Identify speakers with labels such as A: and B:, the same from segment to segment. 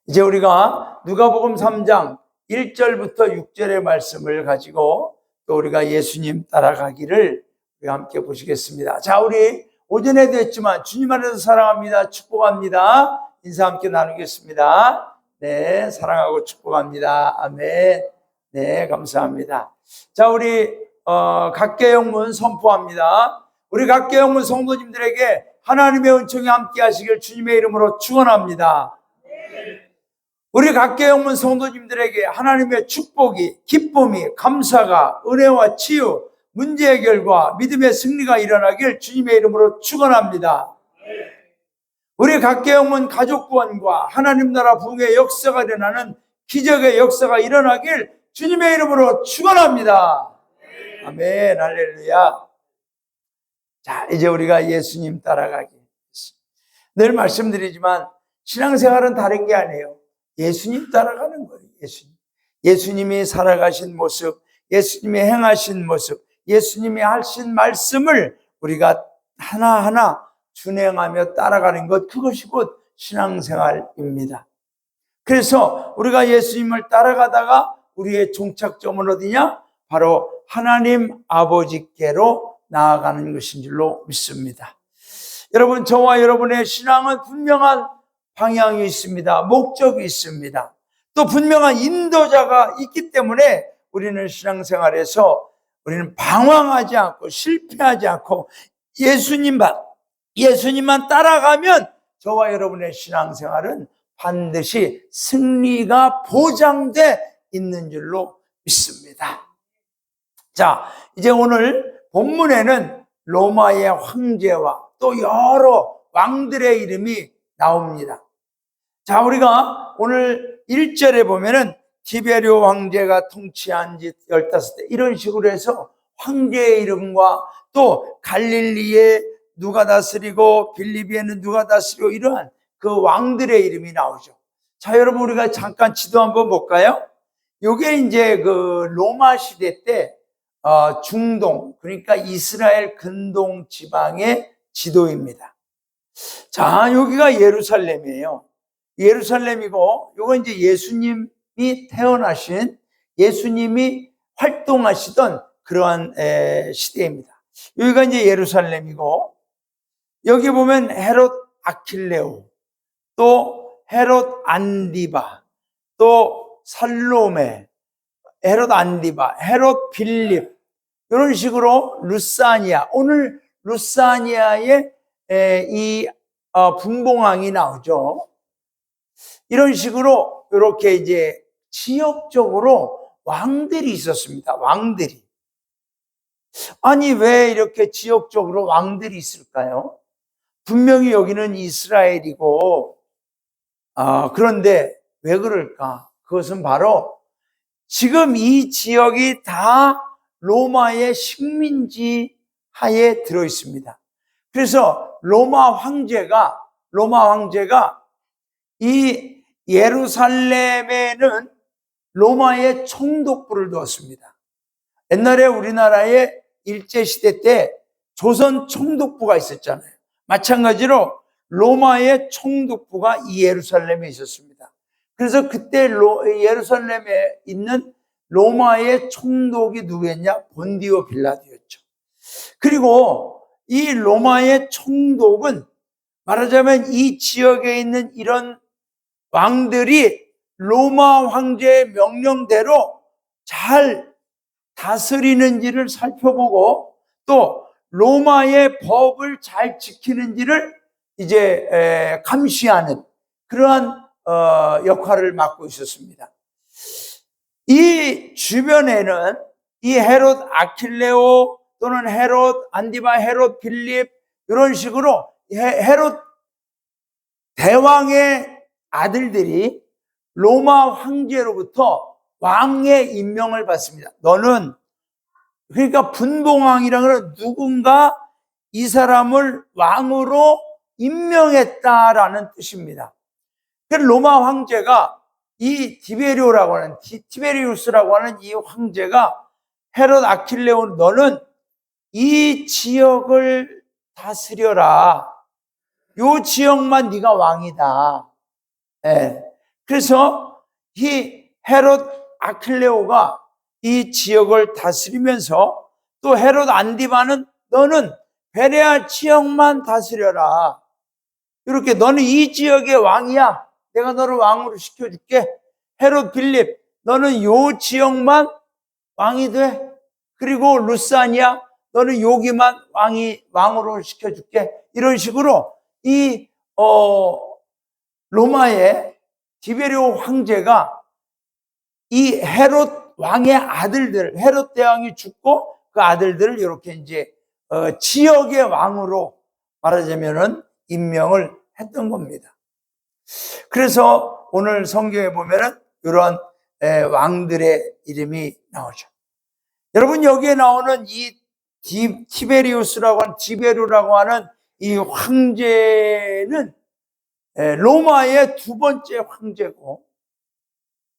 A: 이제 우리가 누가복음 3장 1절부터 6절의 말씀을 가지고 또 우리가 예수님 따라가기를 우리가 함께 보시겠습니다. 자, 우리 오전에도 했지만 주님 안에서 사랑합니다. 축복합니다. 인사 함께 나누겠습니다. 네, 사랑하고 축복합니다. 아멘. 네, 감사합니다. 자, 우리 각계영문 선포합니다. 우리 각계영문 성도님들에게 하나님의 은총이 함께 하시길 주님의 이름으로 축원합니다. 우리 각계영문 성도님들에게 하나님의 축복이, 기쁨이, 감사가, 은혜와 치유, 문제 해결과 믿음의 승리가 일어나길 주님의 이름으로 축원합니다. 우리 각계영문 가족 구원과 하나님 나라 부흥의 역사가 일어나는 기적의 역사가 일어나길 주님의 이름으로 축원합니다. 아멘, 할렐루야. 자, 이제 우리가 예수님 따라가기. 늘 말씀드리지만 신앙생활은 다른 게 아니에요. 예수님 따라가는 거예요. 예수님이 살아가신 모습, 예수님이 행하신 모습, 예수님이 하신 말씀을 우리가 하나하나 준행하며 따라가는 것, 그것이 곧 신앙생활입니다. 그래서 우리가 예수님을 따라가다가 우리의 종착점은 어디냐? 바로 하나님 아버지께로 나아가는 것인 줄로 믿습니다. 여러분, 저와 여러분의 신앙은 분명한 방향이 있습니다. 목적이 있습니다. 또 분명한 인도자가 있기 때문에 우리는 신앙생활에서 우리는 방황하지 않고 실패하지 않고 예수님만 따라가면 저와 여러분의 신앙생활은 반드시 승리가 보장돼 있는 줄로 믿습니다. 자, 이제 오늘 본문에는 로마의 황제와 또 여러 왕들의 이름이 나옵니다. 자, 우리가 오늘 1절에 보면은 티베리오 황제가 통치한 지 15대 이런 식으로 해서 황제의 이름과 또 갈릴리에 누가 다스리고 빌리비에는 누가 다스리고 이러한 그 왕들의 이름이 나오죠. 자, 여러분, 우리가 잠깐 지도 한번 볼까요? 요게 이제 그 로마 시대 때 중동, 그러니까 이스라엘 근동 지방의 지도입니다. 자, 여기가 예루살렘이에요. 예루살렘이고, 요거 이제 예수님이 태어나신, 예수님이 활동하시던 그러한 시대입니다. 여기가 이제 예루살렘이고, 여기 보면 헤롯 아킬레오, 또 헤롯 안디바, 또 살로메, 헤롯 안디바, 헤롯 빌립, 이런 식으로 루사니아, 오늘 루사니아의 이 분봉왕이 나오죠. 이런 식으로 이렇게 이제 지역적으로 왕들이 있었습니다. 왕들이. 아니, 왜 이렇게 지역적으로 왕들이 있을까요? 분명히 여기는 이스라엘이고, 그런데 왜 그럴까? 그것은 바로 지금 이 지역이 다 로마의 식민지 하에 들어 있습니다. 그래서 로마 황제가 이 예루살렘에는 로마의 총독부를 두었습니다. 옛날에 우리나라의 일제시대 때 조선 총독부가 있었잖아요. 마찬가지로 로마의 총독부가 이 예루살렘에 있었습니다. 그래서 그때 예루살렘에 있는 로마의 총독이 누구였냐? 본디오 빌라도였죠. 그리고 이 로마의 총독은 말하자면 이 지역에 있는 이런 왕들이 로마 황제의 명령대로 잘 다스리는지를 살펴보고 또 로마의 법을 잘 지키는지를 이제 감시하는 그러한 역할을 맡고 있었습니다. 이 주변에는 이 헤롯 아킬레오 또는 헤롯 안디바, 헤롯 빌립 이런 식으로 헤롯 대왕의 아들들이 로마 황제로부터 왕의 임명을 받습니다. 너는, 그러니까 분봉왕이라는 누군가 이 사람을 왕으로 임명했다라는 뜻입니다. 그래서 로마 황제가 이 티베리우스라고 하는 이 황제가 헤롯 아킬레오, 너는 이 지역을 다스려라. 요 지역만 네가 왕이다. 예. 그래서 이 헤롯 아킬레오가 이 지역을 다스리면서 또 헤롯 안디바는 너는 베레아 지역만 다스려라. 이렇게 너는 이 지역의 왕이야. 내가 너를 왕으로 시켜줄게. 헤롯 빌립, 너는 요 지역만 왕이 돼. 그리고 루사니아, 너는 여기만 왕으로 시켜줄게. 이런 식으로 이 로마의 디베리오 황제가 이 헤롯 왕의 아들들, 헤롯 대왕이 죽고 그 아들들을 이렇게 이제 지역의 왕으로 말하자면은 임명을 했던 겁니다. 그래서 오늘 성경에 보면은 이런 왕들의 이름이 나오죠. 여러분, 여기에 나오는 이 티베리우스라고 하는, 디베루라고 하는 이 황제는 로마의 두 번째 황제고,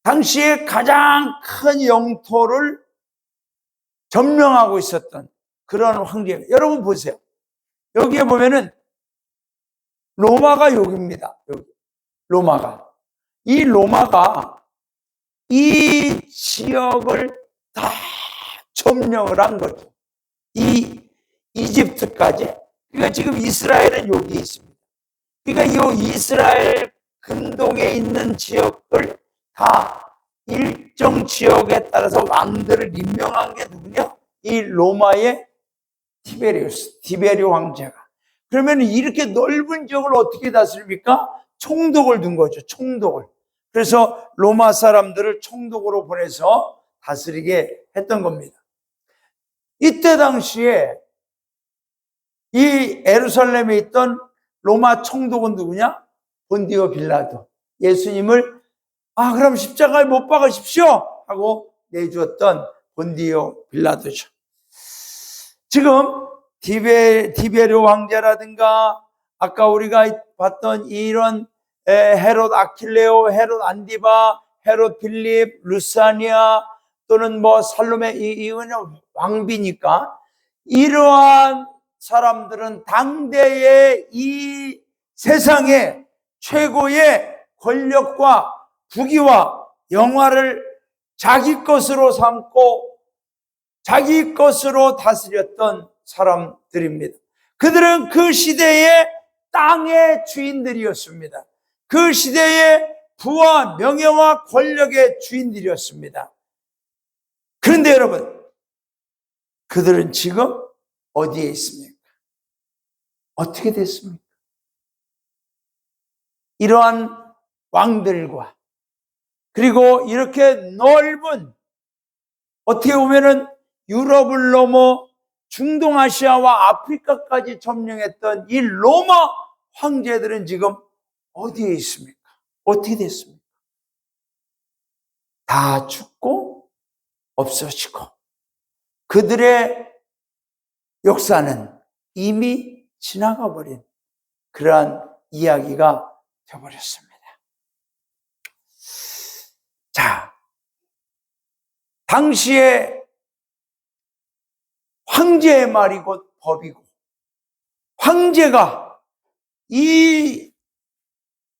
A: 당시에 가장 큰 영토를 점령하고 있었던 그런 황제예요. 여러분 보세요. 여기에 보면은 로마가 여기입니다. 여기. 로마가. 이 로마가 이 지역을 다 점령을 한 거죠. 이 이집트까지. 그러니까 지금 이스라엘은 여기 있습니다. 그러니까 이 이스라엘 근동에 있는 지역을 다 일정 지역에 따라서 왕들을 임명한 게 누구냐? 이 로마의 티베리우스, 디베리오 황제가. 그러면 이렇게 넓은 지역을 어떻게 다스립니까? 총독을 둔 거죠. 총독을. 그래서 로마 사람들을 총독으로 보내서 다스리게 했던 겁니다. 이때 당시에 이 예루살렘에 있던 로마 총독은 누구냐? 본디오 빌라도. 예수님을 그럼 십자가에 못 박으십시오 하고 내주었던 본디오 빌라도죠. 지금 디베르 황제라든가 아까 우리가 봤던 이런 헤롯 아킬레오, 헤롯 안디바, 헤롯 빌립, 루사니아 또는 뭐 살로메, 이거는 왕비니까 이러한 사람들은 당대의 이 세상의 최고의 권력과 부귀와 영화를 자기 것으로 삼고 자기 것으로 다스렸던 사람들입니다. 그들은 그 시대의 땅의 주인들이었습니다. 그 시대의 부와 명예와 권력의 주인들이었습니다. 그런데 여러분, 그들은 지금 어디에 있습니까? 어떻게 됐습니까? 이러한 왕들과 그리고 이렇게 넓은, 어떻게 보면은 유럽을 넘어 중동아시아와 아프리카까지 점령했던 이 로마 황제들은 지금 어디에 있습니까? 어떻게 됐습니까? 다 죽고 없어지고 그들의 역사는 이미 지나가 버린 그러한 이야기가 되어버렸습니다. 자, 당시에 황제의 말이 곧 법이고 황제가 이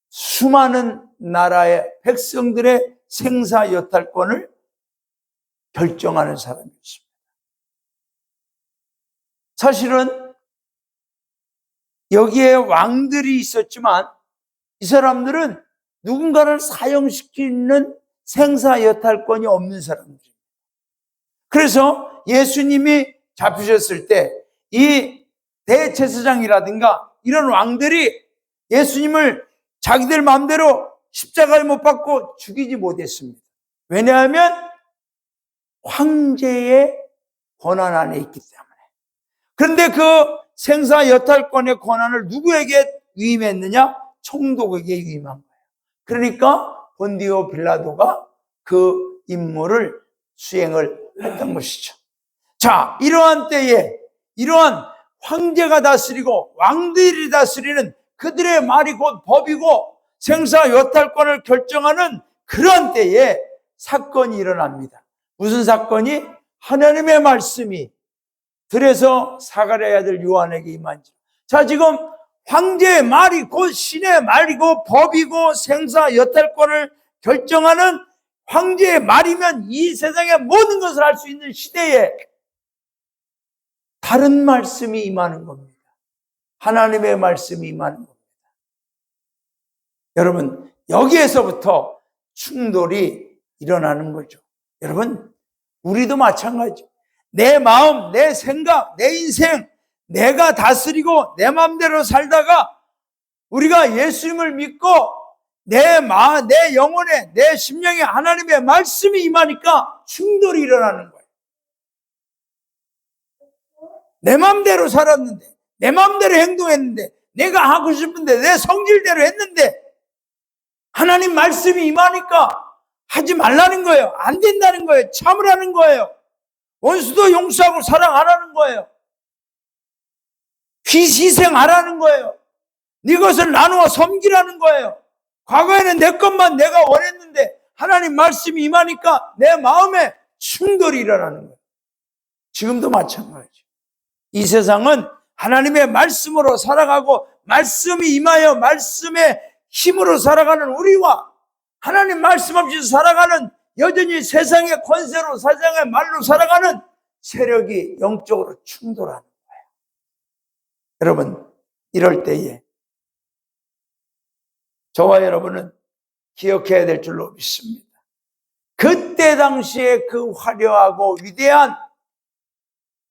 A: 수많은 나라의 백성들의 생사 여탈권을 결정하는 사람이었습니다. 사실은 여기에 왕들이 있었지만 이 사람들은 누군가를 사형시키는 생사 여탈권이 없는 사람들입니다. 그래서 예수님이 잡히셨을 때 이 대제사장이라든가 이런 왕들이 예수님을 자기들 마음대로 십자가에 못 박고 죽이지 못했습니다. 왜냐하면 황제의 권한 안에 있기 때문에. 그런데 그 생사 여탈권의 권한을 누구에게 위임했느냐? 총독에게 위임한 거예요. 그러니까 본디오 빌라도가 그 임무를 수행을 했던 것이죠. 자, 이러한 때에 이러한 황제가 다스리고 왕들이 다스리는 그들의 말이 곧 법이고 생사 여탈권을 결정하는 그런 때에 사건이 일어납니다. 무슨 사건이? 하나님의 말씀이 들에서 사가랴의 아들 요한에게 임한지. 자, 지금 황제의 말이 곧 신의 말이고 법이고 생사 여탈권을 결정하는 황제의 말이면 이 세상의 모든 것을 할 수 있는 시대에 다른 말씀이 임하는 겁니다. 하나님의 말씀이 임하는 겁니다. 여러분, 여기에서부터 충돌이 일어나는 거죠. 여러분, 우리도 마찬가지. 내 마음, 내 생각, 내 인생, 내가 다스리고 내 마음대로 살다가 우리가 예수님을 믿고 내 영혼에, 내 심령에 하나님의 말씀이 임하니까 충돌이 일어나는 거예요. 내 마음대로 살았는데, 내 마음대로 행동했는데, 내가 하고 싶은데, 내 성질대로 했는데 하나님 말씀이 임하니까 하지 말라는 거예요. 안 된다는 거예요. 참으라는 거예요. 원수도 용서하고 사랑하라는 거예요. 희생하라는 거예요. 네 것을 나누어 섬기라는 거예요. 과거에는 내 것만 내가 원했는데 하나님 말씀이 임하니까 내 마음에 충돌이 일어나는 거예요. 지금도 마찬가지죠. 이 세상은 하나님의 말씀으로 살아가고 말씀이 임하여 말씀의 힘으로 살아가는 우리와 하나님 말씀 없이 살아가는 여전히 세상의 권세로 세상의 말로 살아가는 세력이 영적으로 충돌하는 거예요. 여러분, 이럴 때에 저와 여러분은 기억해야 될 줄로 믿습니다. 그때 당시에 그 화려하고 위대한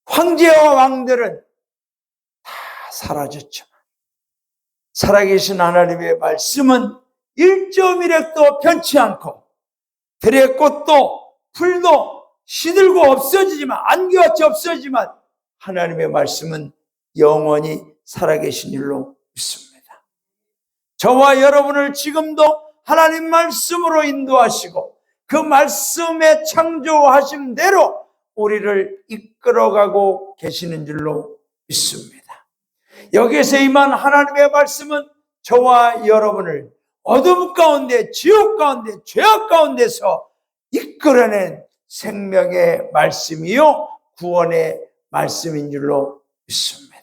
A: 황제와 왕들은 다 사라졌죠. 살아계신 하나님의 말씀은 1.1획도 변치 않고 들의 꽃도 풀도 시들고 없어지지만 안개같이 없어지지만 하나님의 말씀은 영원히 살아계신 일로 믿습니다. 저와 여러분을 지금도 하나님 말씀으로 인도하시고 그 말씀의 창조하신 대로 우리를 이끌어가고 계시는 줄로 믿습니다. 여기에서 임한 하나님의 말씀은 저와 여러분을 어둠 가운데, 지옥 가운데, 죄악 가운데서 이끌어낸 생명의 말씀이요 구원의 말씀인 줄로 믿습니다.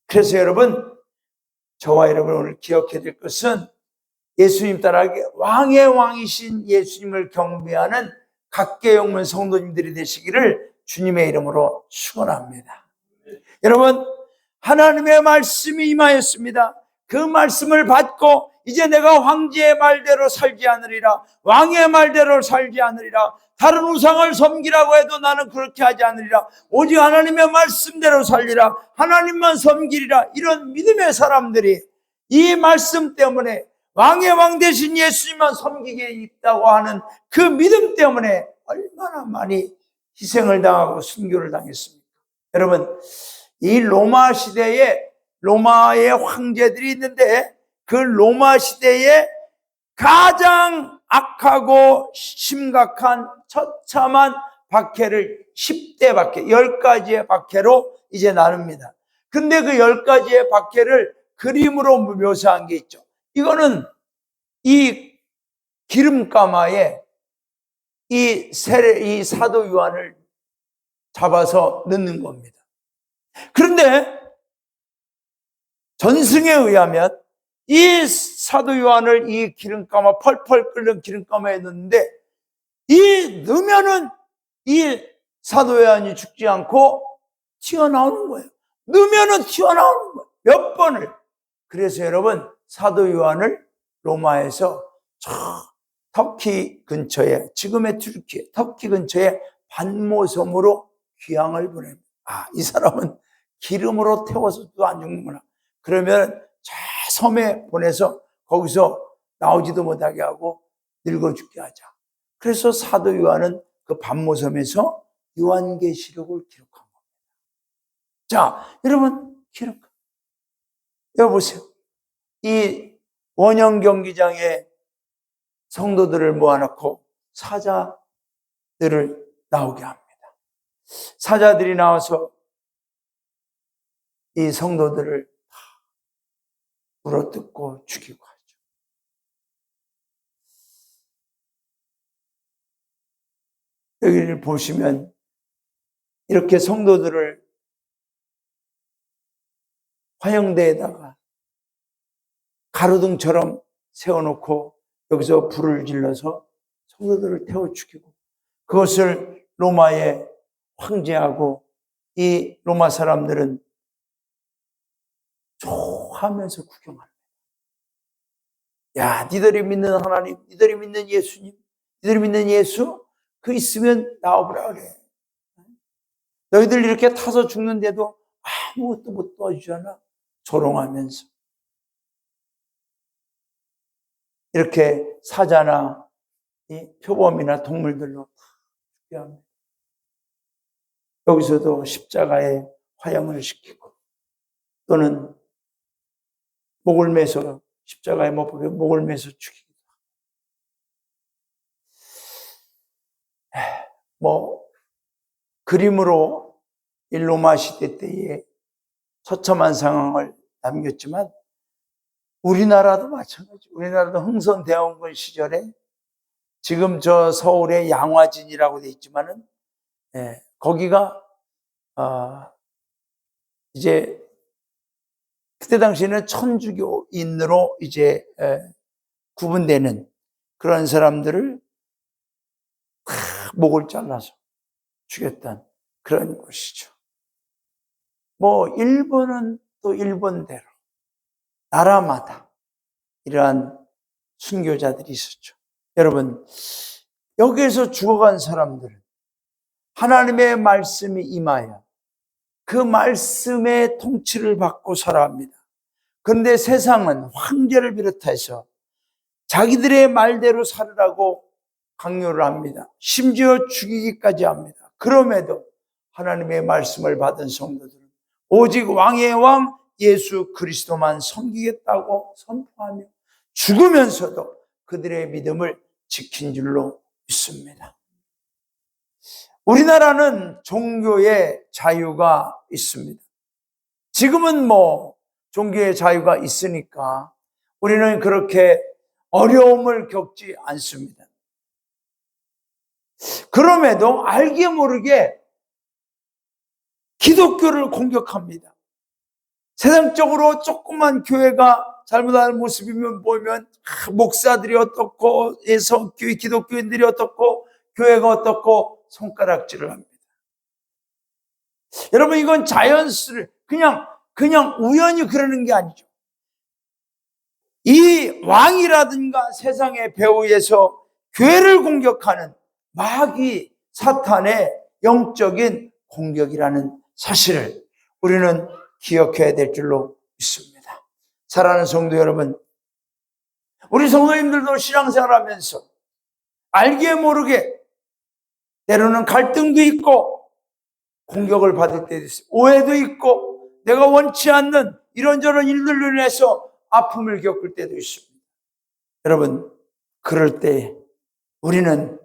A: 그래서 여러분, 저와 여러분 오늘 기억해야 될 것은 예수님 따라하기 왕의 왕이신 예수님을 경배하는 각계영문 성도님들이 되시기를 주님의 이름으로 축원합니다. 여러분, 하나님의 말씀이 임하였습니다. 그 말씀을 받고 이제 내가 황제의 말대로 살지 않으리라, 왕의 말대로 살지 않으리라, 다른 우상을 섬기라고 해도 나는 그렇게 하지 않으리라, 오직 하나님의 말씀대로 살리라, 하나님만 섬기리라, 이런 믿음의 사람들이 이 말씀 때문에 왕의 왕 되신 예수님만 섬기게 있다고 하는 그 믿음 때문에 얼마나 많이 희생을 당하고 순교를 당했습니까? 여러분, 이 로마 시대에 로마의 황제들이 있는데 그 로마 시대에 가장 악하고 심각한 처참한 박해를 10대 박해, 10가지의 박해로 이제 나눕니다. 근데 그 10가지의 박해를 그림으로 묘사한 게 있죠. 이거는 이 기름가마에 이 사도 요한을 잡아서 넣는 겁니다. 그런데 전승에 의하면 이 사도 요한을 이 기름가마, 펄펄 끓는 기름가마에 넣는데 넣으면은 이 사도 요한이 죽지 않고 튀어나오는 거예요. 넣으면은 튀어나오는 거예요. 몇 번을. 그래서 여러분, 사도 요한을 로마에서 터키 근처에, 지금의 튀르키예, 터키 근처에 반모섬으로 귀향을 보냅니다. 이 사람은 기름으로 태워서도 안 죽는구나. 그러면 저 섬에 보내서 거기서 나오지도 못하게 하고 늙어 죽게 하자. 그래서 사도 요한은 그 반모섬에서 요한계시록을 기록한 겁니다. 자, 여러분, 여기 보세요. 이 원형 경기장에 성도들을 모아놓고 사자들을 나오게 합니다. 사자들이 나와서 이 성도들을 물어뜯고 죽이고 하죠. 여기를 보시면 이렇게 성도들을 화형대에다가 가로등처럼 세워놓고 여기서 불을 질러서 성도들을 태워 죽이고, 그것을 로마의 황제하고 이 로마 사람들은 좋아하면서 구경합니다. 야, 니들이 믿는 하나님, 니들이 믿는 예수님, 니들이 믿는 예수, 그 있으면 나와보라 그래. 너희들 이렇게 타서 죽는데도 아무것도 못 도와주잖아. 조롱하면서. 이렇게 사자나 이 표범이나 동물들로 죽게 합니다. 여기서도 십자가에 화형을 시키고, 또는 목을 매서 십자가에 못 박혀 목을 매서 죽이기도 하고. 뭐 그림으로 이 로마 시대 때에 처참한 상황을 남겼지만, 우리나라도 마찬가지. 우리나라도 흥선대원군 시절에, 지금 저 서울의 양화진이라고 돼 있지만은, 거기가 이제 그때 당시에는 천주교인으로 이제 구분되는 그런 사람들을 목을 잘라서 죽였던 그런 곳이죠. 뭐 일본은 또 일본대로 나라마다 이러한 순교자들이 있었죠. 여러분, 여기에서 죽어간 사람들은 하나님의 말씀이 임하여 그 말씀의 통치를 받고 살아갑니다. 그런데 세상은 황제를 비롯해서 자기들의 말대로 살으라고 강요를 합니다. 심지어 죽이기까지 합니다. 그럼에도 하나님의 말씀을 받은 성도들은 오직 왕의 왕 예수 그리스도만 섬기겠다고 선포하며 죽으면서도 그들의 믿음을 지킨 줄로 믿습니다. 우리나라는 종교의 자유가 있습니다. 지금은 뭐 종교의 자유가 있으니까 우리는 그렇게 어려움을 겪지 않습니다. 그럼에도 알게 모르게 기독교를 공격합니다. 세상적으로 조그만 교회가 잘못하는 모습이면 보면 목사들이 어떻고 기독교인들이 어떻고 교회가 어떻고 손가락질을 합니다. 여러분, 이건 자연스레 그냥 우연히 그러는 게 아니죠. 이 왕이라든가 세상의 배후에서 교회를 공격하는 마귀 사탄의 영적인 공격이라는 사실을 우리는 기억해야 될 줄로 믿습니다. 사랑하는 성도 여러분, 우리 성도님들도 신앙생활하면서 알게 모르게 때로는 갈등도 있고 공격을 받을 때도 있어요. 오해도 있고 내가 원치 않는 이런저런 일들로 인해서 아픔을 겪을 때도 있습니다. 여러분, 그럴 때 우리는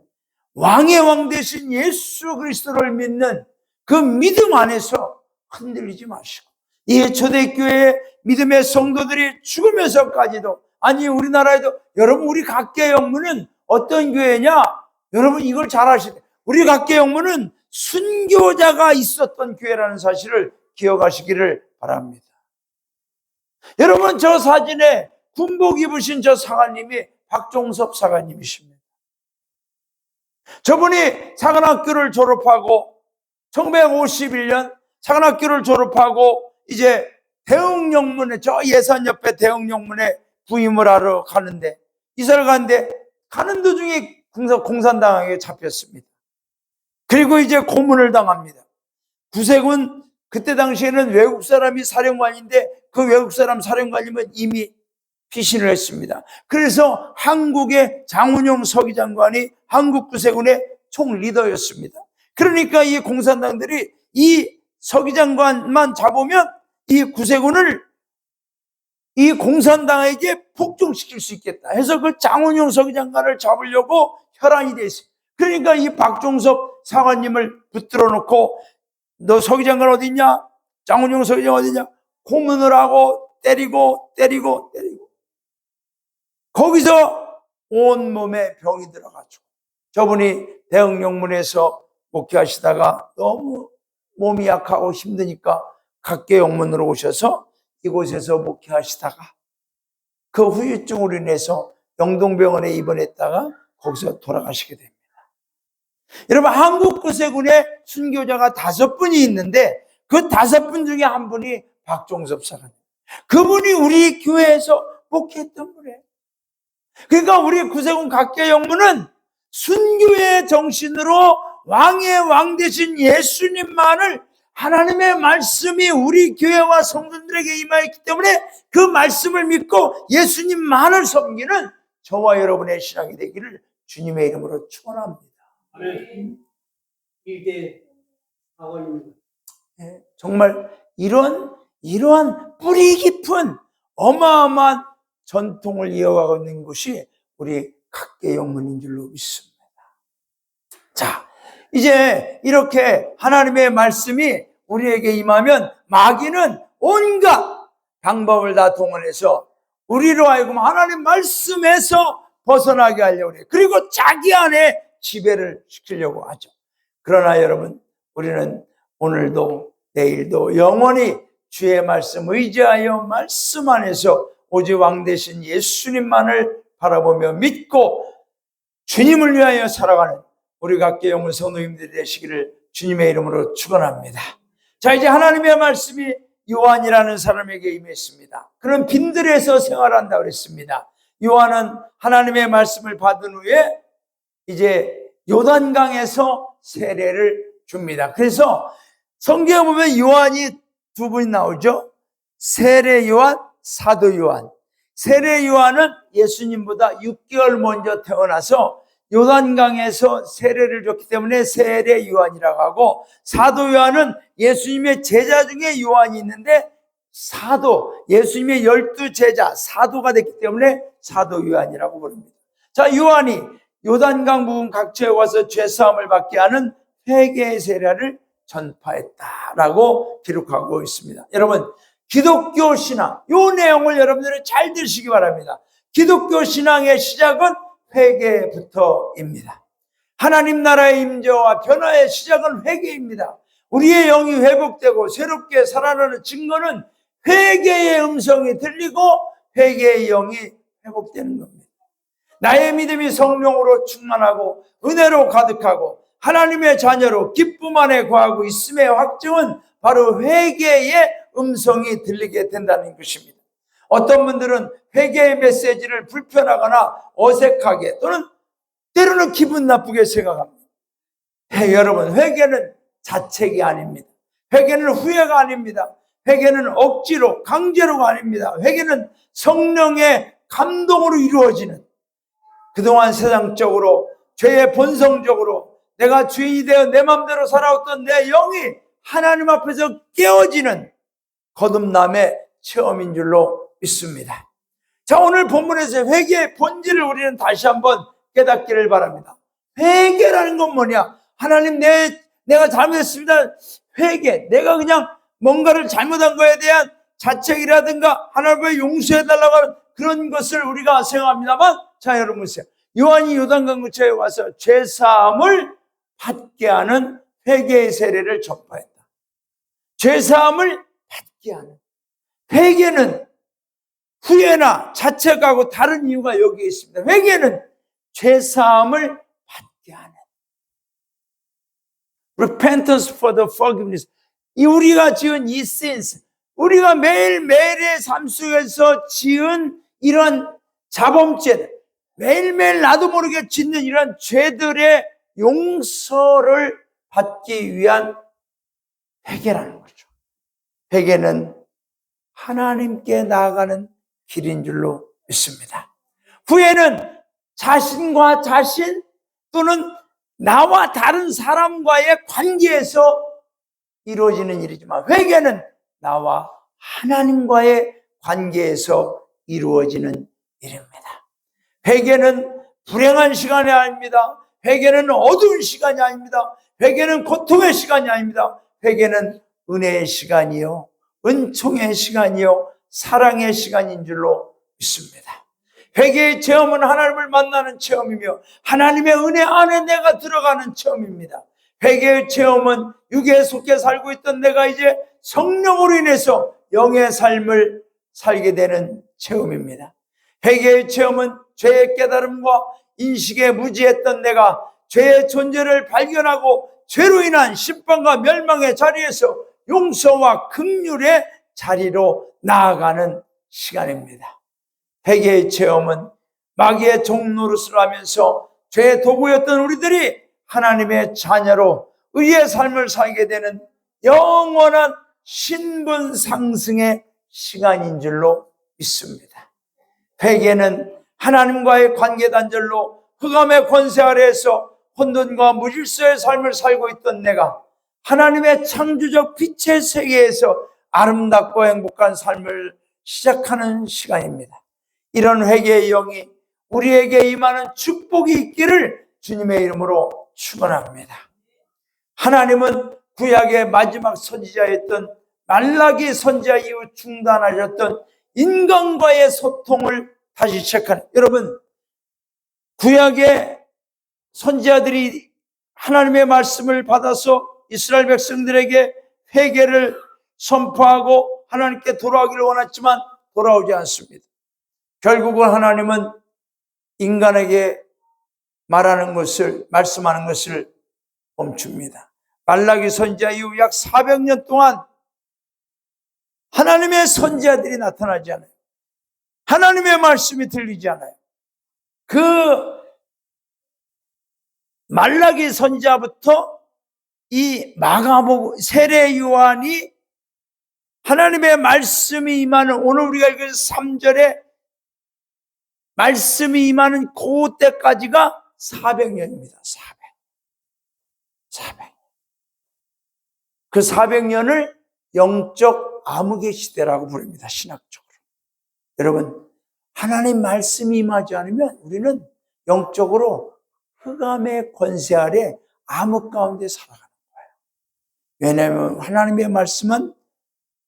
A: 왕의 왕 되신 예수 그리스도를 믿는 그 믿음 안에서 흔들리지 마시고, 이 초대교회의 믿음의 성도들이 죽으면서까지도, 아니 우리나라에도, 여러분 우리 각계 영문은 어떤 교회냐? 여러분 이걸 잘 아시죠? 우리 각계 영문은 순교자가 있었던 교회라는 사실을 기억하시기를 바랍니다. 여러분, 저 사진에 군복 입으신 저 사관님이 박종섭 사관님이십니다. 저분이 사관학교를 졸업하고 1951년 사관학교를 졸업하고 이제 대흥영문에, 저 예산 옆에 대흥영문에 부임을 하러 가는데, 이사를 가는데 가는 도중에 공산당에게 잡혔습니다. 그리고 이제 고문을 당합니다. 구세군, 그때 당시에는 외국 사람이 사령관인데 그 외국 사람 사령관님은 이미 피신을 했습니다. 그래서 한국의 장운용 서기장관이 한국 구세군의 총 리더였습니다. 그러니까 이 공산당들이 이 서기장관만 잡으면 이 구세군을 이 공산당에게 복종시킬 수 있겠다 해서 그 장운용 서기장관을 잡으려고 혈안이 돼 있어요. 그러니까 이 박종섭 사관님을 붙들어 놓고, 너 서기장관 어디 있냐? 장운용 서기장 어디 있냐? 고문을 하고 때리고 거기서 온몸에 병이 들어가지고, 저분이 대흥영문에서 목회하시다가 너무 몸이 약하고 힘드니까 각계영문으로 오셔서 이곳에서 목회하시다가 그 후유증으로 인해서 영동병원에 입원했다가 거기서 돌아가시게 됩니다. 여러분, 한국구세군에 순교자가 5분이 있는데 그 5분 중에 한 분이 박종섭 사관님. 그분이 우리 교회에서 목회했던 분이에요. 그러니까 우리 구세군 각계영문은 순교의 정신으로 왕의 왕 되신 예수님만을, 하나님의 말씀이 우리 교회와 성도들에게 임하였기 때문에 그 말씀을 믿고 예수님만을 섬기는 저와 여러분의 신앙이 되기를 주님의 이름으로 축원합니다.
B: 아멘. 일대 사관입니다.
A: 정말 이러한 뿌리 깊은 어마어마한 전통을 이어가고 있는 곳이 우리 각계영문인 줄로 믿습니다. 자, 이제 이렇게 하나님의 말씀이 우리에게 임하면 마귀는 온갖 방법을 다 동원해서 우리로 하여금 하나님 말씀에서 벗어나게 하려고 해요. 그리고 자기 안에 지배를 시키려고 하죠. 그러나 여러분, 우리는 오늘도 내일도 영원히 주의 말씀 의지하여 말씀 안에서 오직 왕 되신 예수님만을 바라보며 믿고 주님을 위하여 살아가는 우리 각계영문 성도님들이 되시기를 주님의 이름으로 축원합니다. 자, 이제 하나님의 말씀이 요한이라는 사람에게 임했습니다. 그는 빈들에서 생활한다고 그랬습니다. 요한은 하나님의 말씀을 받은 후에 이제 요단강에서 세례를 줍니다. 그래서 성경에 보면 요한이 2분이 나오죠. 세례 요한, 사도 요한. 세례 요한은 예수님보다 6개월 먼저 태어나서 요단강에서 세례를 줬기 때문에 세례 요한이라고 하고, 사도 요한은 예수님의 제자 중에 요한이 있는데 사도, 예수님의 12제자 사도가 됐기 때문에 사도 요한이라고 부릅니다. 자, 요한이 요단강 부근 각처에 와서 죄사함을 받게 하는 회개의 세례를 전파했다라고 기록하고 있습니다. 여러분, 기독교 신앙, 이 내용을 여러분들이 잘 들으시기 바랍니다. 기독교 신앙의 시작은 회개부터입니다. 하나님 나라의 임재와 변화의 시작은 회개입니다. 우리의 영이 회복되고 새롭게 살아나는 증거는 회개의 음성이 들리고 회개의 영이 회복되는 겁니다. 나의 믿음이 성령으로 충만하고 은혜로 가득하고 하나님의 자녀로 기쁨 안에 거하고 있음의 확증은 바로 회개의 음성이 들리게 된다는 것입니다. 어떤 분들은 회개의 메시지를 불편하거나 어색하게 또는 때로는 기분 나쁘게 생각합니다. 여러분, 회개는 자책이 아닙니다. 회개는 후회가 아닙니다. 회개는 억지로 강제로가 아닙니다. 회개는 성령의 감동으로 이루어지는, 그동안 세상적으로 죄의 본성적으로 내가 죄인이 되어 내 마음대로 살아왔던 내 영이 하나님 앞에서 깨어지는 거듭남의 체험인 줄로 믿습니다. 자, 오늘 본문에서 회개의 본질을 우리는 다시 한번 깨닫기를 바랍니다. 회개라는 건 뭐냐? 하나님, 내가 잘못했습니다. 회개, 내가 그냥 뭔가를 잘못한 거에 대한 자책이라든가 하나님의 용서해달라고 하는 그런 것을 우리가 생각합니다만, 자, 여러분 보세요. 요한이 요단강 근처에 와서 죄사함을 받게 하는 회개의 세례를 전파했다. 죄사함을 받게 하는. 회개는 후회나 자책하고 다른 이유가 여기에 있습니다. 회개는 죄사함을 받게 하는. Repentance for the forgiveness. 우리가 지은 이 sins, 우리가 매일매일의 삶 속에서 지은 이런 자범죄, 매일매일 나도 모르게 짓는 이런 죄들의 용서를 받기 위한 회개라는 거죠. 회개는 하나님께 나아가는 길인 줄로 믿습니다. 후회는 자신과 자신 또는 나와 다른 사람과의 관계에서 이루어지는 일이지만, 회개는 나와 하나님과의 관계에서 이루어지는 일입니다. 회개는 불행한 시간이 아닙니다. 회개는 어두운 시간이 아닙니다. 회개는 고통의 시간이 아닙니다. 회개는 은혜의 시간이요, 은총의 시간이요, 사랑의 시간인 줄로 믿습니다. 회개의 체험은 하나님을 만나는 체험이며 하나님의 은혜 안에 내가 들어가는 체험입니다. 회개의 체험은 육에 속해 살고 있던 내가 이제 성령으로 인해서 영의 삶을 살게 되는 체험입니다. 회개의 체험은 죄의 깨달음과 인식에 무지했던 내가 죄의 존재를 발견하고 죄로 인한 심판과 멸망의 자리에서 용서와 긍휼의 자리로 나아가는 시간입니다. 회개의 체험은 마귀의 종노릇을 하면서 죄의 도구였던 우리들이 하나님의 자녀로 의의 삶을 살게 되는 영원한 신분 상승의 시간인 줄로 믿습니다. 회개는 하나님과의 관계 단절로 흑암의 권세 아래에서 혼돈과 무질서의 삶을 살고 있던 내가 하나님의 창조적 빛의 세계에서 아름답고 행복한 삶을 시작하는 시간입니다. 이런 회개의 영이 우리에게 임하는 축복이 있기를 주님의 이름으로 축원합니다. 하나님은 구약의 마지막 선지자였던 말라기 선지자 이후 중단하셨던 인간과의 소통을 다시 시작하는, 여러분, 구약의 선지자들이 하나님의 말씀을 받아서 이스라엘 백성들에게 회개를 선포하고 하나님께 돌아오기를 원했지만 돌아오지 않습니다. 결국은 하나님은 인간에게 말하는 것을, 말씀하는 것을 멈춥니다. 말라기 선지자 이후 약 400년 동안 하나님의 선지자들이 나타나지 않아요. 하나님의 말씀이 들리지 않아요. 그 말라기 선지자부터 이 마가복음 세례 요한이 하나님의 말씀이 임하는, 오늘 우리가 읽은 3절에 말씀이 임하는 그때까지가 400년입니다. 400. 그 400년을 영적 암흑의 시대라고 부릅니다. 신학적으로. 여러분, 하나님 말씀이 임하지 않으면 우리는 영적으로 흑암의 권세 아래 암흑 가운데 살아가는 거예요. 왜냐하면 하나님의 말씀은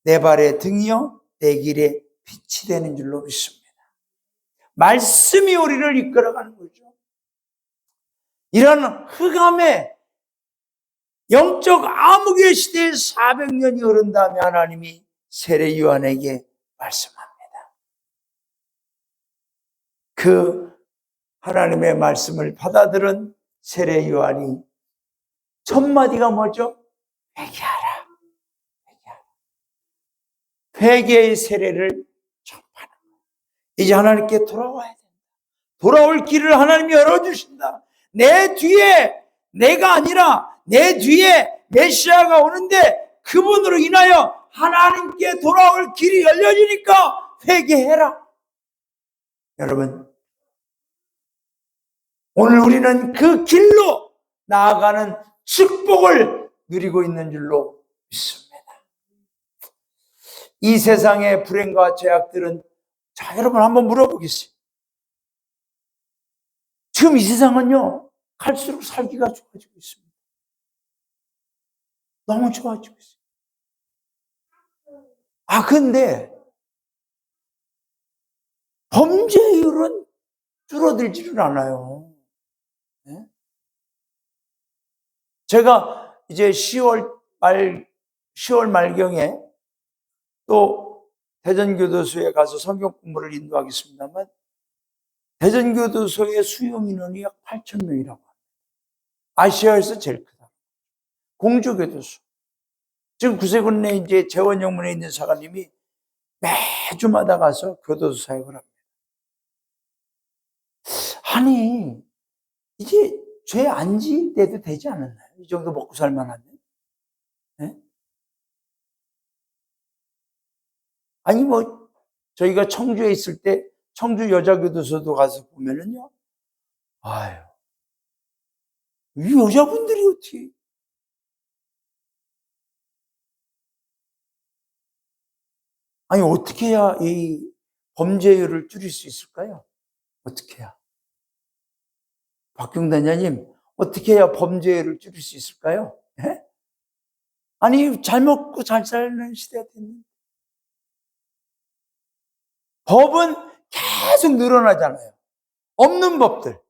A: 내 발의 등이요 내 길의 빛이 되는 줄로 믿습니다. 말씀이 우리를 이끌어가는 거죠. 이런 흑암의 영적 암흑의 시대에 400년이 흐른 다음에 하나님이 세례 요한에게 말씀합니다. 그 하나님의 말씀을 받아들은 세례 요한이 첫 마디가 뭐죠? 회개하라. 회개의 세례를 전파하는 거예요. 이제 하나님께 돌아와야 된다. 돌아올 길을 하나님이 열어주신다. 내 뒤에 내가 아니라 내 뒤에 메시아가 오는데 그분으로 인하여 하나님께 돌아올 길이 열려지니까 회개해라. 여러분, 오늘 우리는 그 길로 나아가는 축복을 누리고 있는 줄로 믿습니다. 이 세상의 불행과 죄악들은, 자, 여러분 한번 물어보겠습니다. 지금 이 세상은요, 갈수록 살기가 좋아지고 있습니다. 너무 좋아지고 있어요. 근데 범죄율은 줄어들지를 않아요. 네? 제가 이제 10월 말경에 또 대전교도소에 가서 성경 공부를 인도하겠습니다만, 대전교도소의 수용 인원이 약 8,000명이라고 합니다. 아시아에서 제일 크다. 공주교도소. 지금 구세군 내 이제 재원영문에 있는 사관님이 매주마다 가서 교도소 사역을 합니다. 아니, 이제 죄 안 지내도 되지 않았나요? 이 정도 먹고 살만하면. 네? 아니, 저희가 청주에 있을 때 청주 여자교도소도 가서 보면은요, 아유, 이 여자분들이 어떻게. 아니, 어떻게 해야 이 범죄율을 줄일 수 있을까요? 어떻게 해야? 박경단장님, 어떻게 해야 범죄율을 줄일 수 있을까요? 네? 아니, 잘 먹고 잘 사는 시대가 됐는데. 법은 계속 늘어나잖아요. 없는 법들.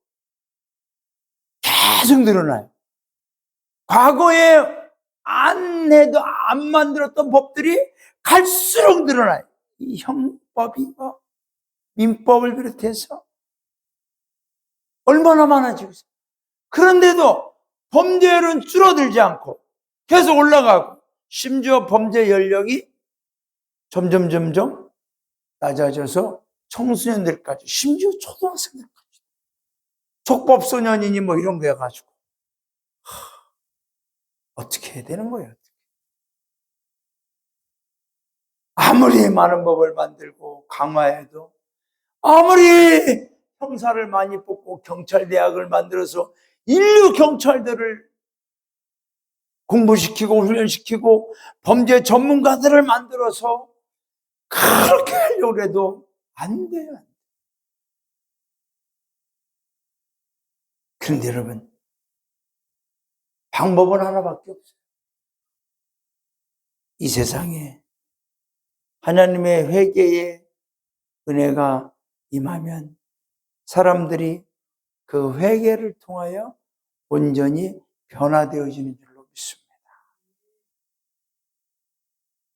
A: 계속 늘어나요. 과거에 안 해도 안 만들었던 법들이 갈수록 늘어나요. 이 형법이 민법을 비롯해서 얼마나 많아지고 있어요. 그런데도 범죄율은 줄어들지 않고 계속 올라가고, 심지어 범죄 연령이 점점 낮아져서 청소년들까지, 심지어 초등학생들까지 촉법소년이니 뭐 이런 거 해가지고 어떻게 해야 되는 거예요? 아무리 많은 법을 만들고 강화해도, 아무리 형사를 많이 뽑고 경찰대학을 만들어서 인류 경찰들을 공부시키고 훈련시키고 범죄 전문가들을 만들어서 그렇게 하려고 해도 안 돼요. 그런데 여러분, 방법은 하나밖에 없어요. 이 세상에 하나님의 회개의 은혜가 임하면 사람들이 그 회개를 통하여 온전히 변화되어지는 줄로 믿습니다.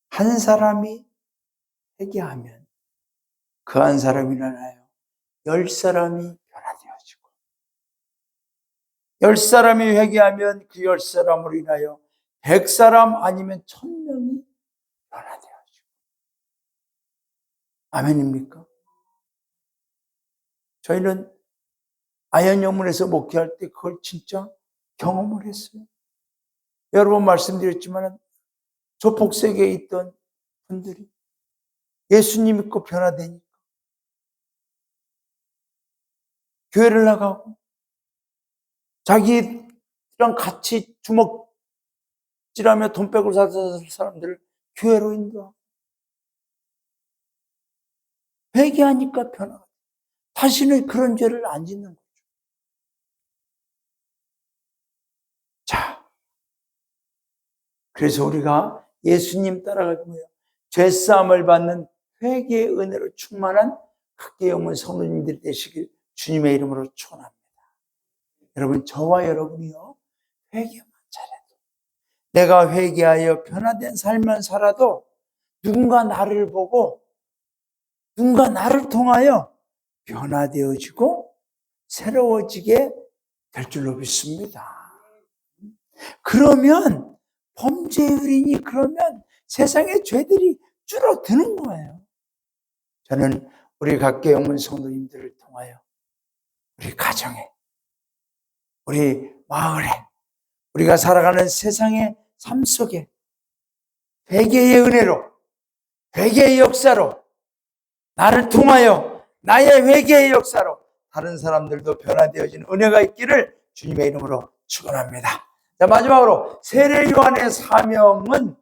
A: 한 사람이 회개하면 그 한 사람이 인하여 10사람이 변화되어지고, 10사람이 회개하면 그 10사람으로 인하여 100사람 아니면 1000명이 변화되어지고. 아멘입니까? 저희는 아현영문에서 목회할 때 그걸 진짜 경험을 했어요. 여러 번 말씀드렸지만 조폭세계에 있던 분들이 예수님 믿고 변화되니까 교회를 나가고, 자기랑 같이 주먹질하며 돈 빼고 살던 사람들을 교회로 인도하고, 회개하니까 변화가, 다시는 그런 죄를 안 짓는 거죠. 자, 그래서 우리가 예수님 따라가기 뭐예요? 죄사함을 받는 회개의 은혜로 충만한 각계 영혼 성도님들이 되시길 주님의 이름으로 축원합니다. 여러분, 저와 여러분이요, 회개만 잘해도, 내가 회개하여 변화된 삶을 살아도 누군가 나를 보고, 누군가 나를 통하여 변화되어지고 새로워지게 될 줄로 믿습니다. 그러면 범죄율이니, 그러면 세상의 죄들이 줄어드는 거예요. 저는 우리 각계 영혼 성도님들을 통하여 우리 가정에, 우리 마을에, 우리가 살아가는 세상의 삶 속에 회개의 은혜로, 회개의 역사로, 나를 통하여 나의 회개의 역사로 다른 사람들도 변화되어지는 은혜가 있기를 주님의 이름으로 축원합니다. 자, 마지막으로 세례 요한의 사명은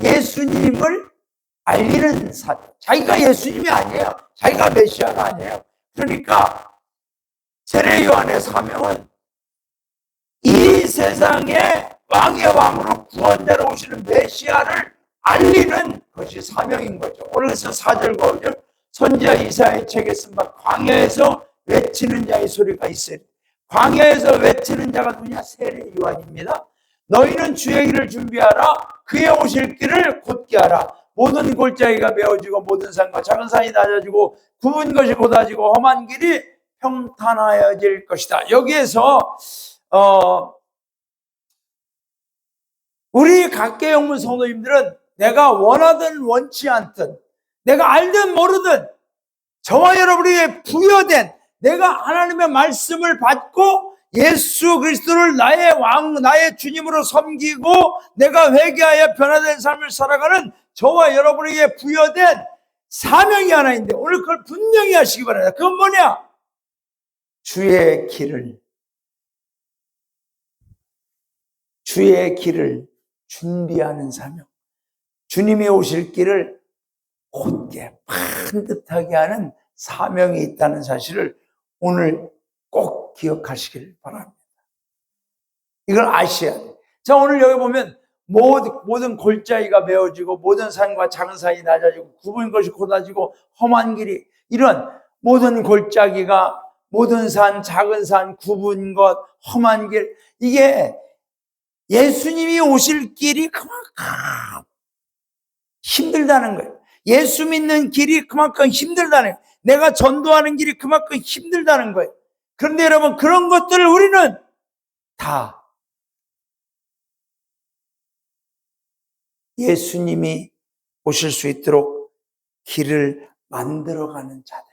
A: 예수님을 알리는 사명. 자기가 예수님이 아니에요. 자기가 메시아가 아니에요. 그러니까 세례 요한의 사명은 이 세상의 왕의 왕으로 구원자로 오시는 메시아를 알리는 것이 사명인 거죠. 오늘서 4절 5절 선지자 이사야의 책에 쓴 바 광야에서 외치는 자의 소리가 있으리. 광야에서 외치는 자가 누구냐? 세례 요한입니다. 너희는 주의 길을 준비하라. 그의 오실 길을 곧게 하라. 모든 골짜기가 메어지고 모든 산과 작은 산이 낮아지고 굽은 것이 곧아지고 험한 길이 평탄하여질 것이다. 여기에서 우리 각계 영문 성도님들은 내가 원하든 원치 않든, 내가 알든 모르든, 저와 여러분에게 부여된, 내가 하나님의 말씀을 받고 예수 그리스도를 나의 왕, 나의 주님으로 섬기고 내가 회개하여 변화된 삶을 살아가는 저와 여러분에게 부여된 사명이 하나 있는데, 오늘 그걸 분명히 하시기 바랍니다. 그건 뭐냐? 주의 길을 준비하는 사명. 주님이 오실 길을 곧게 반듯하게 하는 사명이 있다는 사실을 오늘 꼭 기억하시길 바랍니다. 이걸 아셔야 돼요. 자, 오늘 여기 보면 모든 골짜기가 메어지고 모든 산과 작은 산이 낮아지고 굽은 것이 곧아지고 험한 길이, 이런 모든 골짜기가, 모든 산, 작은 산, 굽은 것, 험한 길, 이게 예수님이 오실 길이 그만큼 힘들다는 거예요. 예수 믿는 길이 그만큼 힘들다는 거예요. 내가 전도하는 길이 그만큼 힘들다는 거예요. 그런데 여러분, 그런 것들을 우리는 다 예수님이 오실 수 있도록 길을 만들어가는 자들이다.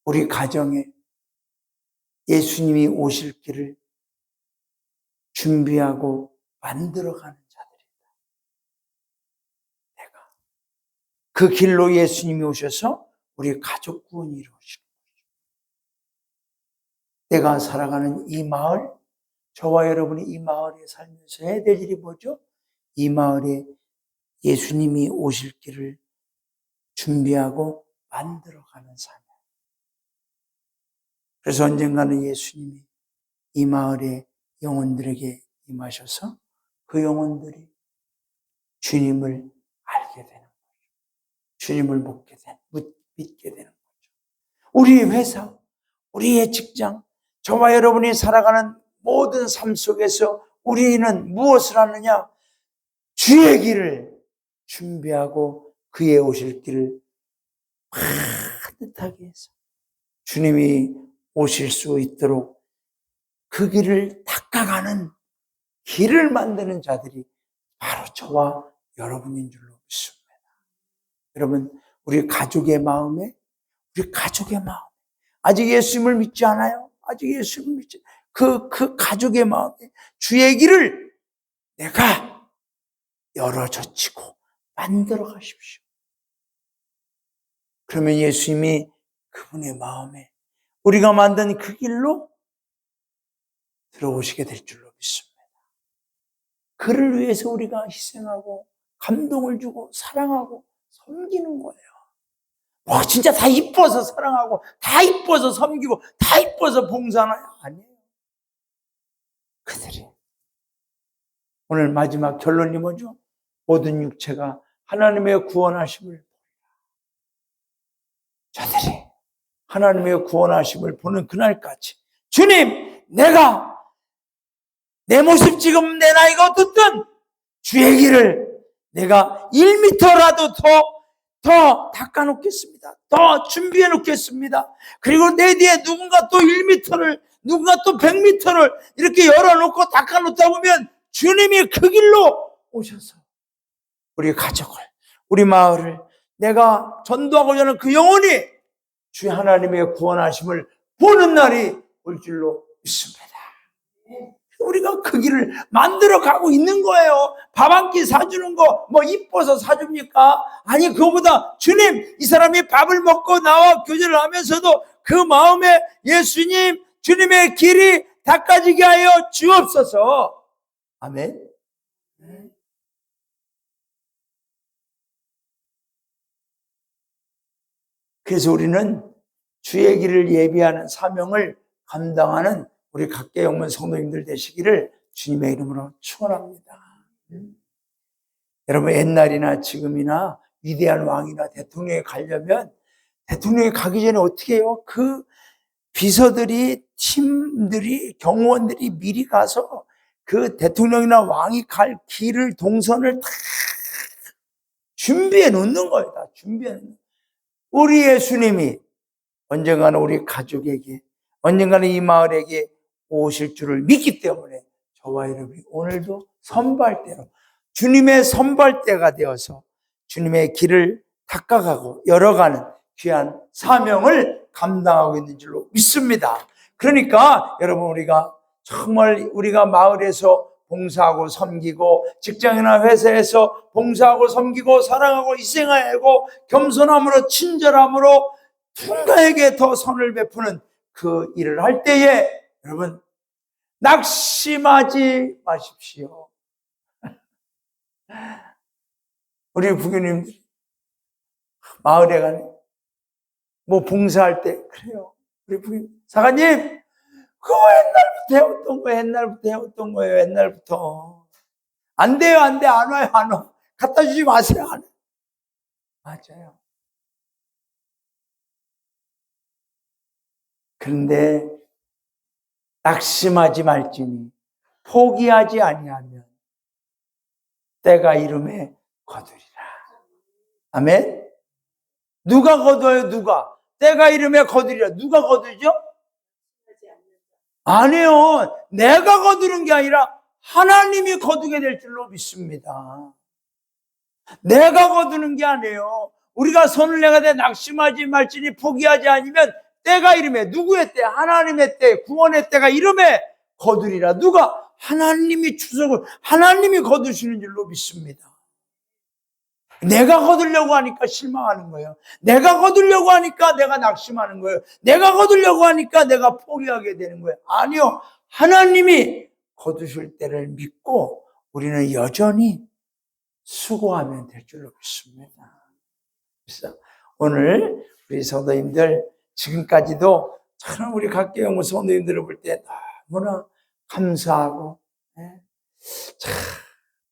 A: 우리 가정에 예수님이 오실 길을 준비하고 만들어가는 자들이다. 내가 그 길로 예수님이 오셔서 우리 가족 구원이 이루어지는 거죠. 내가 살아가는 이 마을, 저와 여러분이 이 마을에 살면서 해야 될 일이 뭐죠? 이 마을에 예수님이 오실 길을 준비하고 만들어가는 삶. 그래서 언젠가는 예수님이 이 마을의 영혼들에게 임하셔서 그 영혼들이 주님을 알게 되는 거죠. 주님을 믿게 되는 거죠. 우리의 회사, 우리의 직장, 저와 여러분이 살아가는 모든 삶 속에서 우리는 무엇을 하느냐? 주의 길을 준비하고 그의 오실 길을 따뜻하게 해서 주님이 오실 수 있도록 그 길을 닦아가는 길을 만드는 자들이 바로 저와 여러분인 줄로 믿습니다. 여러분, 우리 가족의 마음, 아직 예수님을 믿지 않아요? 아직 예수님을 믿지 그 가족의 마음에 주의 길을 내가 열어젖히고 만들어 가십시오. 그러면 예수님이 그분의 마음에 우리가 만든 그 길로 들어오시게 될 줄로 믿습니다. 그를 위해서 우리가 희생하고 감동을 주고 사랑하고 섬기는 거예요. 진짜 다 이뻐서 사랑하고 다 이뻐서 섬기고 다 이뻐서 봉사하나요? 아니에요. 그들이 오늘 마지막 결론이 뭐죠? 모든 육체가 하나님의 구원하심을 저들이 하나님의 구원하심을 보는 그날까지 주님, 내가 내 모습 지금 내 나이가 어떻든 주의 길을 내가 1m라도 더 닦아놓겠습니다. 더 준비해 놓겠습니다. 그리고 내 뒤에 누군가 또 1m를, 누군가 또 100m를 이렇게 열어놓고 닦아놓다 보면 주님이 그 길로 오셔서 우리 가족을, 우리 마을을, 내가 전도하고자 하는 그 영혼이 주의 하나님의 구원하심을 보는 날이 올 줄로 믿습니다. 우리가 그 길을 만들어 가고 있는 거예요. 밥 한 끼 사주는 거 뭐 이뻐서 사줍니까? 아니, 그거보다 주님, 이 사람이 밥을 먹고 나와 교제를 하면서도 그 마음에 예수님, 주님의 길이 닦아지게 하여 주옵소서. 아멘. 그래서 우리는 주의 길을 예비하는 사명을 감당하는 우리 각계 영문 성도님들 되시기를 주님의 이름으로 축원합니다. 여러분, 옛날이나 지금이나 위대한 왕이나 대통령에 가려면 대통령이 가기 전에 어떻게 해요? 그 비서들이, 팀들이, 경호원들이 미리 가서 그 대통령이나 왕이 갈 길을, 동선을 다 준비해 놓는 거예요. 다 준비해 놓는 거예요. 우리 예수님이 언젠가는 우리 가족에게, 언젠가는 이 마을에게 오실 줄을 믿기 때문에 저와 여러분이 오늘도 선발대로, 주님의 선발대가 되어서 주님의 길을 닦아가고 열어가는 귀한 사명을 감당하고 있는 줄로 믿습니다. 그러니까 여러분, 우리가 정말 우리가 마을에서 봉사하고 섬기고 직장이나 회사에서 봉사하고 섬기고 사랑하고 희생하고 겸손함으로 친절함으로 누군가에게 더 선을 베푸는 그 일을 할 때에 여러분, 낙심하지 마십시오. 우리 부교님들 마을에 가네 뭐 봉사할 때 그래요. 우리 부교님, 사관님, 그거 옛날부터 해왔던 거예요. 옛날부터. 안 돼요, 안 돼, 안 와요, 안 와. 갖다 주지 마세요, 안 해. 맞아요. 그런데 낙심하지 말지니 포기하지 아니하면 때가 이름에 거두리라. 아멘. 누가 거둬요? 누가? 때가 이름에 거두리라. 누가 거두죠? 아니요. 내가 거두는 게 아니라 하나님이 거두게 될 줄로 믿습니다. 내가 거두는 게 아니에요. 우리가 손을 내가되 낙심하지 말지니 포기하지 않으면 때가 이름에, 누구의 때? 하나님의 때, 구원의 때가 이름에 거두리라. 누가? 하나님이 추석을, 하나님이 거두시는 줄로 믿습니다. 내가 거두려고 하니까 실망하는 거예요. 내가 거두려고 하니까 내가 낙심하는 거예요. 내가 거두려고 하니까 내가 포기하게 되는 거예요. 아니요. 하나님이 거두실 때를 믿고 우리는 여전히 수고하면 될 줄로 믿습니다. 그래서 오늘 우리 성도님들 지금까지도 참 우리 각계영무 성도님들을 볼 때 너무나 감사하고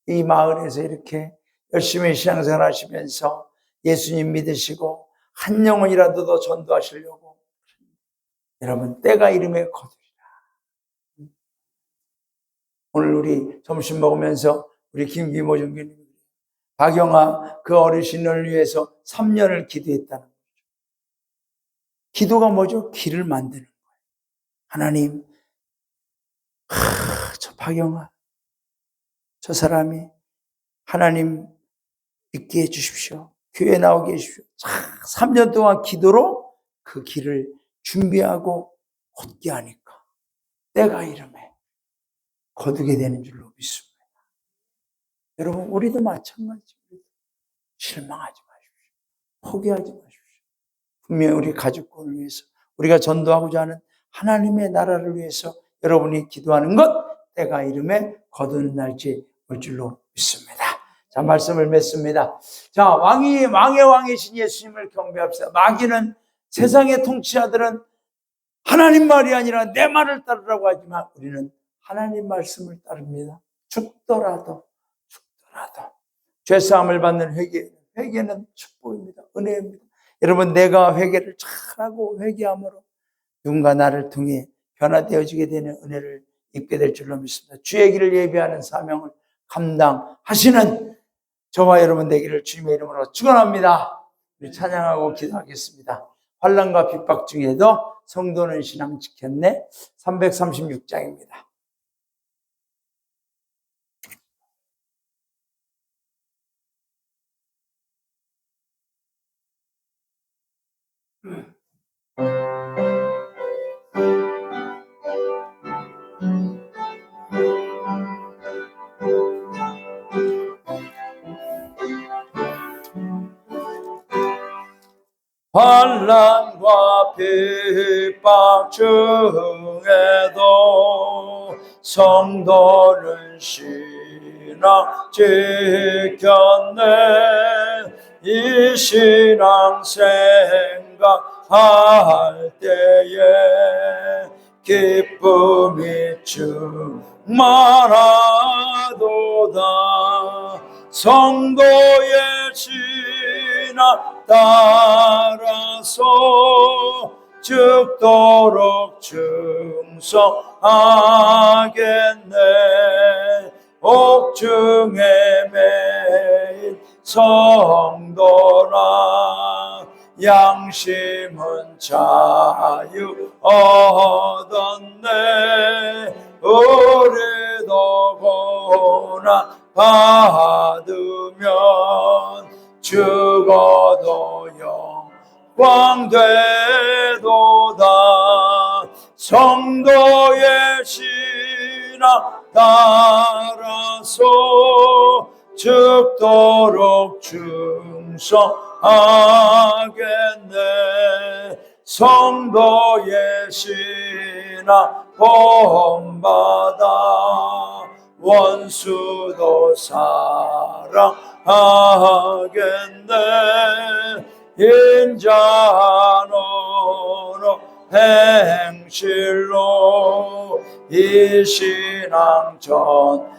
A: 이 마을에서 이렇게 열심히 신앙생활 하시면서 예수님 믿으시고 한 영혼이라도 더 전도하시려고 여러분 때가 이름에 거두리라. 오늘 우리 점심 먹으면서 우리 김기모 전교님 박영아 그 어르신을 위해서 3년을 기도했다는 거죠. 기도가 뭐죠? 길을 만드는 거예요. 하나님, 저 박영아, 저 사람이 하나님 믿게 해주십시오. 교회 나오게 해주십시오. 3년 동안 기도로 그 길을 준비하고 걷게 하니까 때가 이름에 거두게 되는 줄로 믿습니다. 여러분 우리도 마찬가지입니다. 실망하지 마십시오. 포기하지 마십시오. 분명히 우리 가족권을 위해서 우리가 전도하고자 하는 하나님의 나라를 위해서 여러분이 기도하는 것 때가 이름에 거두는 날이 올 줄로 믿습니다. 자, 말씀을 맺습니다. 자, 왕의 왕이신 예수님을 경배합시다. 마귀는 세상의 통치자들은 하나님 말이 아니라 내 말을 따르라고 하지만 우리는 하나님 말씀을 따릅니다. 죽더라도 죄사함을 받는 회개는 축복입니다. 은혜입니다. 여러분 내가 회개를 잘하고 회개함으로 누군가 나를 통해 변화되어지게 되는 은혜를 입게 될 줄로 믿습니다. 주의 길을 예비하는 사명을 감당하시는 저와 여러분 되기를 주님의 이름으로 축원합니다. 우리 찬양하고 기도하겠습니다. 환난과 핍박 중에도 성도는 신앙 지켰네. 336장입니다. 환난과 핍박 중에도 성도는 신앙 지켰네. 이 신앙 생각할 때에 기쁨이 충만하도다. 성도의 신앙 따라서 죽도록 충성하겠네. 옥중에 매인 성도라 양심은 자유 얻었네. 우리도 고난 받으면 죽어도 영광 되도다. 성도의 신앙 따라서 죽도록 충성하겠네. 성도의 신앙 본받아 원수도 사랑하겠네. 인자노로 행실로 이 신앙 전파하리라.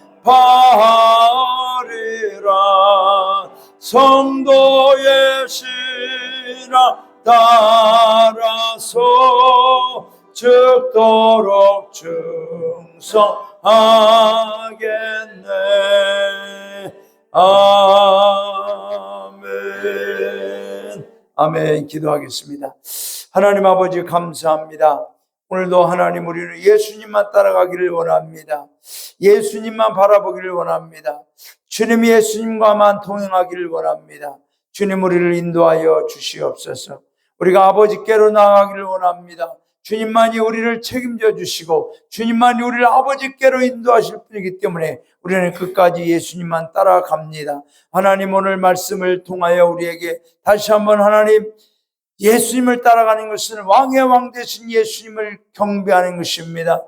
A: 성도의 신앙 따라서 죽도록 충성하겠네. 아멘. 아멘. 기도하겠습니다. 하나님 아버지 감사합니다. 오늘도 하나님 우리는 예수님만 따라가기를 원합니다. 예수님만 바라보기를 원합니다. 주님 예수님과만 동행하기를 원합니다. 주님 우리를 인도하여 주시옵소서. 우리가 아버지께로 나아가기를 원합니다. 주님만이 우리를 책임져 주시고 주님만이 우리를 아버지께로 인도하실 분이기 때문에 우리는 끝까지 예수님만 따라갑니다. 하나님 오늘 말씀을 통하여 우리에게 다시 한번 하나님 예수님을 따라가는 것은 왕의 왕 되신 예수님을 경배하는 것입니다.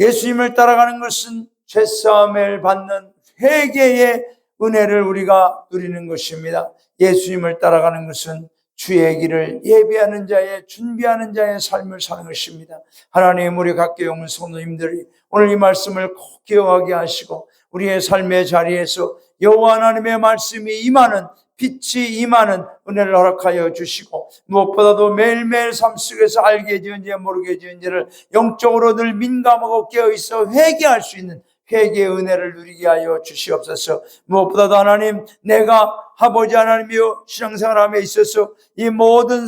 A: 예수님을 따라가는 것은 죄사함을 받는 회개의 은혜를 우리가 누리는 것입니다. 예수님을 따라가는 것은 주의 길을 예비하는 자의 준비하는 자의 삶을 사는 것입니다. 하나님 우리 각계 영혼 성도님들이 오늘 이 말씀을 꼭 기억하게 하시고 우리의 삶의 자리에서 여호와 하나님의 말씀이 임하는 빛이 임하는 은혜를 허락하여 주시고 무엇보다도 매일매일 삶 속에서 알게 되은지 모르게 되은지를 영적으로 늘 민감하고 깨어있어 회개할 수 있는 회개의 은혜를 누리게 하여 주시옵소서. 무엇보다도 하나님 내가 아버지 하나님이여 신앙생활함에 있어서 이 모든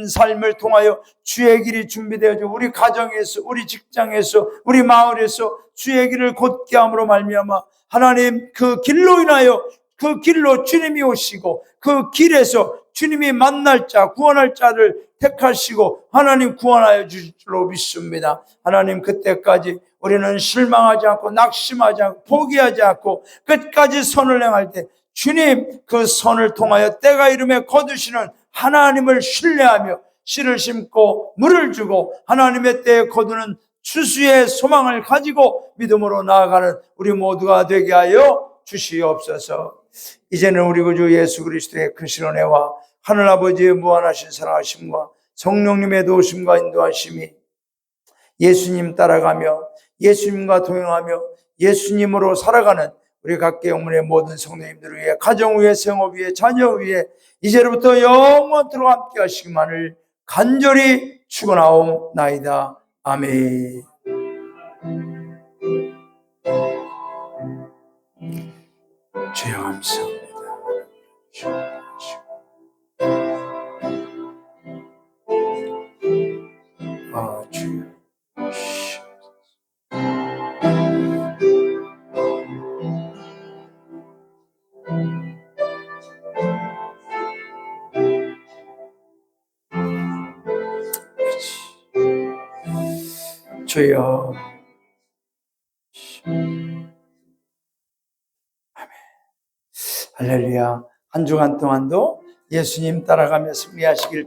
A: 삶을 통하여 주의 길이 준비되어져 우리 가정에서 우리 직장에서 우리 마을에서 주의 길을 곧게 함으로 말미암아 하나님 그 길로 인하여 그 길로 주님이 오시고 그 길에서 주님이 만날 자 구원할 자를 택하시고 하나님 구원하여 주실 줄로 믿습니다. 하나님 그때까지 우리는 실망하지 않고 낙심하지 않고 포기하지 않고 끝까지 선을 행할 때 주님 그 선을 통하여 때가 이름에 거두시는 하나님을 신뢰하며 씨를 심고 물을 주고 하나님의 때에 거두는 추수의 소망을 가지고 믿음으로 나아가는 우리 모두가 되게 하여 주시옵소서. 이제는 우리 구주 예수 그리스도의 크신 은혜와 하늘아버지의 무한하신 사랑하심과 성령님의 도우심과 인도하심이 예수님 따라가며 예수님과 동행하며 예수님으로 살아가는 우리 각계 영문의 모든 성도님들 위해 가정 위에 생업 위에 자녀 위에 이제로부터 영원토록 함께 하시기만을 간절히 축원하옵나이다. 아멘. 주여 감사합니다. 주여 주여 아멘. 할렐루야. 한 주간 동안도 예수님 따라가며 승리하시길